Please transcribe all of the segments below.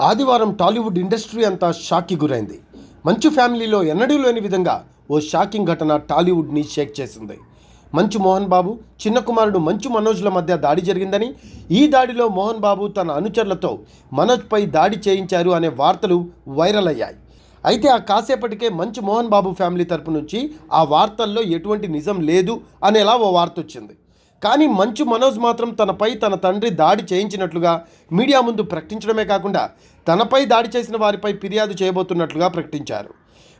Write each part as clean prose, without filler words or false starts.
ఆదివారం టాలీవుడ్ ఇండస్ట్రీ అంతా షాక్కి గురైంది. మంచు ఫ్యామిలీలో ఎన్నడూ లేని విధంగా ఓ షాకింగ్ ఘటన టాలీవుడ్ని షేక్ చేసింది. మంచు మోహన్ బాబు చిన్న కుమారుడు మంచు మనోజ్ల మధ్య దాడి జరిగిందని, ఈ దాడిలో మోహన్ బాబు తన అనుచరులతో మనోజ్పై దాడి చేయించారు అనే వార్తలు వైరల్ అయ్యాయి. అయితే ఆ కాసేపటికే మంచు మోహన్ బాబు ఫ్యామిలీ తరపు నుంచి ఆ వార్తల్లో ఎటువంటి నిజం లేదు అనేలా ఓ వార్త వచ్చింది. కానీ మంచు మనోజ్ మాత్రం తనపై తన తండ్రి దాడి చేయించినట్లుగా మీడియా ముందు ప్రకటించడమే కాకుండా తనపై దాడి చేసిన వారిపై ఫిర్యాదు చేయబోతున్నట్లుగా ప్రకటించారు.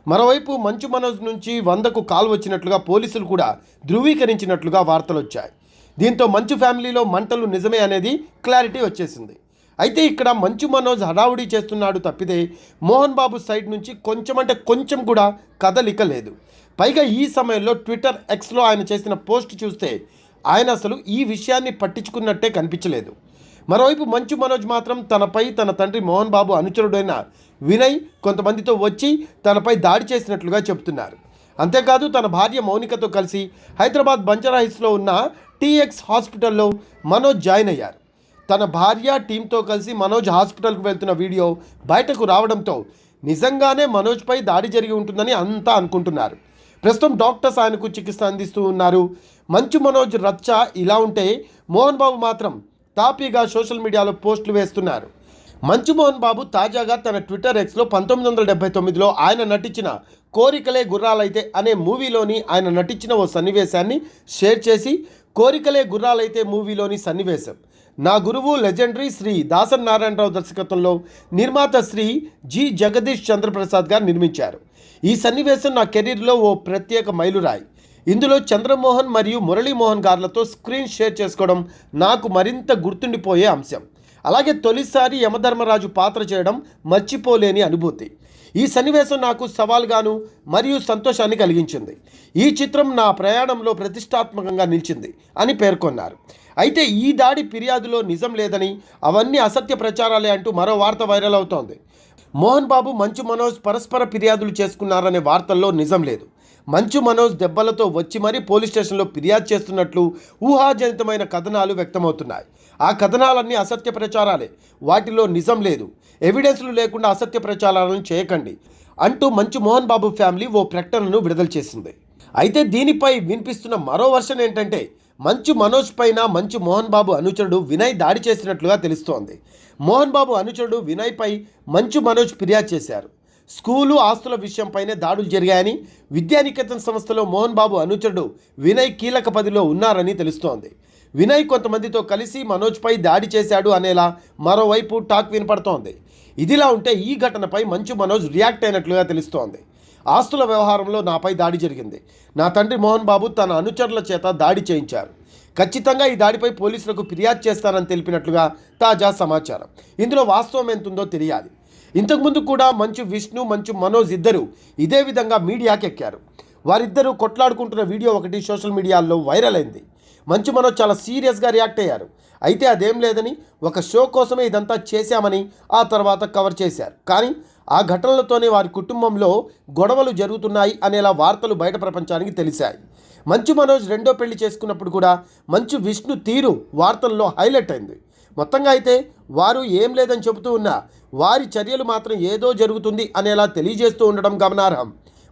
మరోవైపు మంచు మనోజ్ నుంచి 100కు కాల్ వచ్చినట్లుగా పోలీసులు కూడా ధృవీకరించినట్లుగా వార్తలు వచ్చాయి. దీంతో మంచు ఫ్యామిలీలో మంటలు నిజమే అనేది క్లారిటీ వచ్చేసింది. అయితే ఇక్కడ మంచు మనోజ్ హడావుడి చేస్తున్నాడు తప్పితే మోహన్ బాబు సైడ్ నుంచి కొంచెం కూడా కదలిక లేదు. పైగా ఈ సమయంలో ట్విట్టర్ ఎక్స్లో ఆయన చేసిన పోస్ట్ చూస్తే ఆయన అసలు ఈ విషయాన్ని పట్టించుకున్నట్టే కనిపించలేదు. మరోవైపు మంచు మనోజ్ మాత్రం తనపై తన తండ్రి మోహన్ బాబు అనుచరుడైన వినయ్ కొంతమందితో వచ్చి తనపై దాడి చేసినట్లుగా చెబుతున్నారు. అంతేకాదు తన భార్య మౌనికతో కలిసి హైదరాబాద్ బంజారాహిల్స్లో ఉన్న టీఎక్స్ హాస్పిటల్లో మనోజ్ జాయిన్ అయ్యారు. తన భార్య టీంతో కలిసి మనోజ్ హాస్పిటల్కు వెళ్తున్న వీడియో బయటకు రావడంతో నిజంగానే మనోజ్పై దాడి జరిగి ఉంటుందని అంతా అనుకుంటున్నారు. ప్రస్తుతం డాక్టర్స్ ఆయనకు చికిత్స అందిస్తూ ఉన్నారు. మంచు మనోజ్ రచ్చ ఇలా ఉంటే మోహన్ బాబు మాత్రం తాపీగా సోషల్ మీడియాలో పోస్టులు వేస్తున్నారు. మంచు మోహన్ బాబు తాజాగా తన ట్విట్టర్ ఎక్స్లో 1979లో ఆయన నటించిన కోరికలే గుర్రాలైతే అనే మూవీలోని ఆయన నటించిన ఓ సన్నివేశాన్ని షేర్ చేసి, కోరికలే గుర్రాలైతే మూవీలోని సన్నివేశం నా గురువు లెజెండరీ శ్రీ దాసరి నారాయణరావు దర్శకత్వంలో నిర్మాత శ్రీ జి జగదీష్ చంద్రప్రసాద్ గారు నిర్మించారు. ఈ సన్నివేశం నా కెరీర్లో ఓ ప్రత్యేక మైలురాయి. ఇందులో చంద్రమోహన్ మరియు మురళీమోహన్ గారులతో స్క్రీన్ షేర్ చేసుకోవడం నాకు మరింత గుర్తుండిపోయే అంశం. అలాగే తొలిసారి యమధర్మరాజు పాత్ర చేయడం మర్చిపోలేని అనుభూతి. ఈ సన్నివేశం నాకు సవాల్గాను మరియు సంతోషాన్ని కలిగించింది. ఈ చిత్రం నా ప్రయాణంలో ప్రతిష్టాత్మకంగా నిలిచింది అని పేర్కొన్నారు. అయితే ఈ దాడి ఫిర్యాదులో నిజం లేదని, అవన్నీ అసత్య ప్రచారాలే అంటూ మరో వార్త వైరల్ అవుతోంది. మోహన్ బాబు మంచు మనోజ్ పరస్పర ఫిర్యాదులు చేసుకున్నారనే వార్తల్లో నిజం లేదు. మంచు మనోజ్ దెబ్బలతో వచ్చి మరీ పోలీస్ స్టేషన్లో ఫిర్యాదు చేస్తున్నట్లు ఊహాజనితమైన కథనాలు వ్యక్తమవుతున్నాయి. ఆ కథనాలన్నీ అసత్య ప్రచారాలే, వాటిలో నిజం లేదు. ఎవిడెన్స్లు లేకుండా అసత్య ప్రచారాలను చేయకండి అంటూ మంచు మోహన్ బాబు ఫ్యామిలీ ఓ ప్రకటనను విడుదల చేసింది. అయితే దీనిపై వినిపిస్తున్న మరో వర్షన్ ఏంటంటే మంచు మనోజ్ పైన మంచు మోహన్ బాబు అనుచరుడు వినయ్ దాడి చేసినట్లుగా తెలుస్తోంది. మోహన్ బాబు అనుచరుడు వినయ్పై మంచు మనోజ్ ఫిర్యాదు చేశారు. స్కూలు ఆస్తుల విషయంపైనే దాడులు జరిగాయని, విద్యానికేతన్ సంస్థలో మోహన్ బాబు అనుచరుడు వినయ్ కీలక పదవిలో ఉన్నారని తెలుస్తోంది. వినయ్ కొంతమందితో కలిసి మనోజ్పై దాడి చేశాడు అనేలా మరోవైపు టాక్ వినపడుతోంది. ఇదిలా ఉంటే ఈ ఘటనపై మంచు మనోజ్ రియాక్ట్ అయినట్లుగా తెలుస్తోంది. ఆస్తుల వ్యవహారంలో నాపై దాడి జరిగింది. నా తండ్రి మోహన్ బాబు తన అనుచరుల చేత దాడి చేయించారు. ఖచ్చితంగా ఈ దాడిపై పోలీసులకు ఫిర్యాదు చేస్తానని తెలిపినట్లుగా తాజా సమాచారం. ఇందులో వాస్తవం ఎంతుందో తెలియాలి. ఇంతకుముందు కూడా మంచు విష్ణు, మంచు మనోజ్ ఇద్దరు ఇదే విధంగా మీడియాకి ఎక్కారు. వారిద్దరూ కొట్లాడుకుంటున్న వీడియో ఒకటి సోషల్ మీడియాలో వైరల్ అయింది. మంచు మనోజ్ చాలా సీరియస్గా రియాక్ట్ అయ్యారు. అయితే అదేం లేదని, ఒక షో కోసమే ఇదంతా చేశామని ఆ తర్వాత కవర్ చేశారు. కానీ ఆ ఘటనలతోనే వారి కుటుంబంలో గొడవలు జరుగుతున్నాయి అనేలా వార్తలు బయట ప్రపంచానికి తెలిసాయి. మంచు మనోజ్ రెండో పెళ్లి చేసుకున్నప్పుడు కూడా మంచు విష్ణు తీరు వార్తల్లో హైలైట్ అయింది. మొత్తంగా అయితే వారు ఏం లేదని చెబుతూ ఉన్నా వారి చర్యలు మాత్రం ఏదో జరుగుతుంది అనేలా తెలియజేస్తూ ఉండడం గమనార్హం.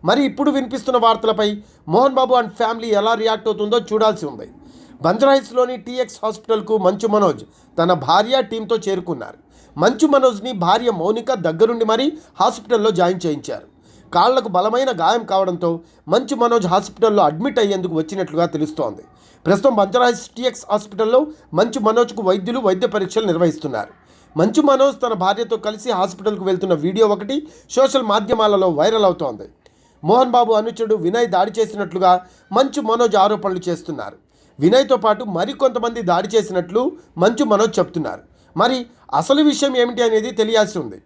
మరి ఇప్పుడు వినిపిస్తున్న వార్తలపై మోహన్ బాబు అండ్ ఫ్యామిలీ ఎలా రియాక్ట్ అవుతుందో చూడాల్సి ఉంది. బంజారాహిల్స్లోని టీఎక్స్ హాస్పిటల్కు మంచు మనోజ్ తన భార్య టీంతో చేరుకున్నారు. మంచు మనోజ్ని భార్య మౌనిక దగ్గరుండి మరీ హాస్పిటల్లో జాయిన్ చేయించారు. కాళ్లకు బలమైన గాయం కావడంతో మంచు మనోజ్ హాస్పిటల్లో అడ్మిట్ అయ్యేందుకు వచ్చినట్లుగా తెలుస్తోంది. ప్రస్తుతం బంజారాహిల్స్ టీఎక్స్ హాస్పిటల్లో మంచు మనోజ్కు వైద్యులు వైద్య పరీక్షలు నిర్వహిస్తున్నారు. మంచు మనోజ్ తన భార్యతో కలిసి హాస్పిటల్కు వెళ్తున్న వీడియో ఒకటి సోషల్ మాధ్యమాలలో వైరల్ అవుతోంది. మోహన్ బాబు అనుచరుడు వినయ్ దాడి చేసినట్లుగా మంచు మనోజ్ ఆరోపణలు చేస్తున్నారు. వినయ్తో పాటు మరికొంతమంది దాడి చేసినట్లు మంచు మనోజ్ చెప్తున్నారు. మరి అసలు విషయం ఏమిటి అనేది తెలియాల్సి ఉంది.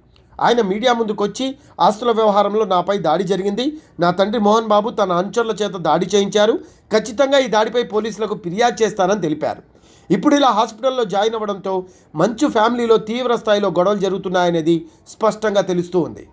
ఆయన మీడియా ముందుకొచ్చి ఆస్తుల వ్యవహారంలో నాపై దాడి జరిగింది, నా తండ్రి మోహన్ బాబు తన అనుచరుల చేత దాడి చేయించారు, ఖచ్చితంగా ఈ దాడిపై పోలీసులకు ఫిర్యాదు చేస్తానని తెలిపారు. ఇప్పుడు ఇలా హాస్పిటల్లో జాయిన్ అవ్వడంతో మంచు ఫ్యామిలీలో తీవ్ర స్థాయిలో గొడవలు జరుగుతున్నాయనేది స్పష్టంగా తెలుస్తూ ఉంది.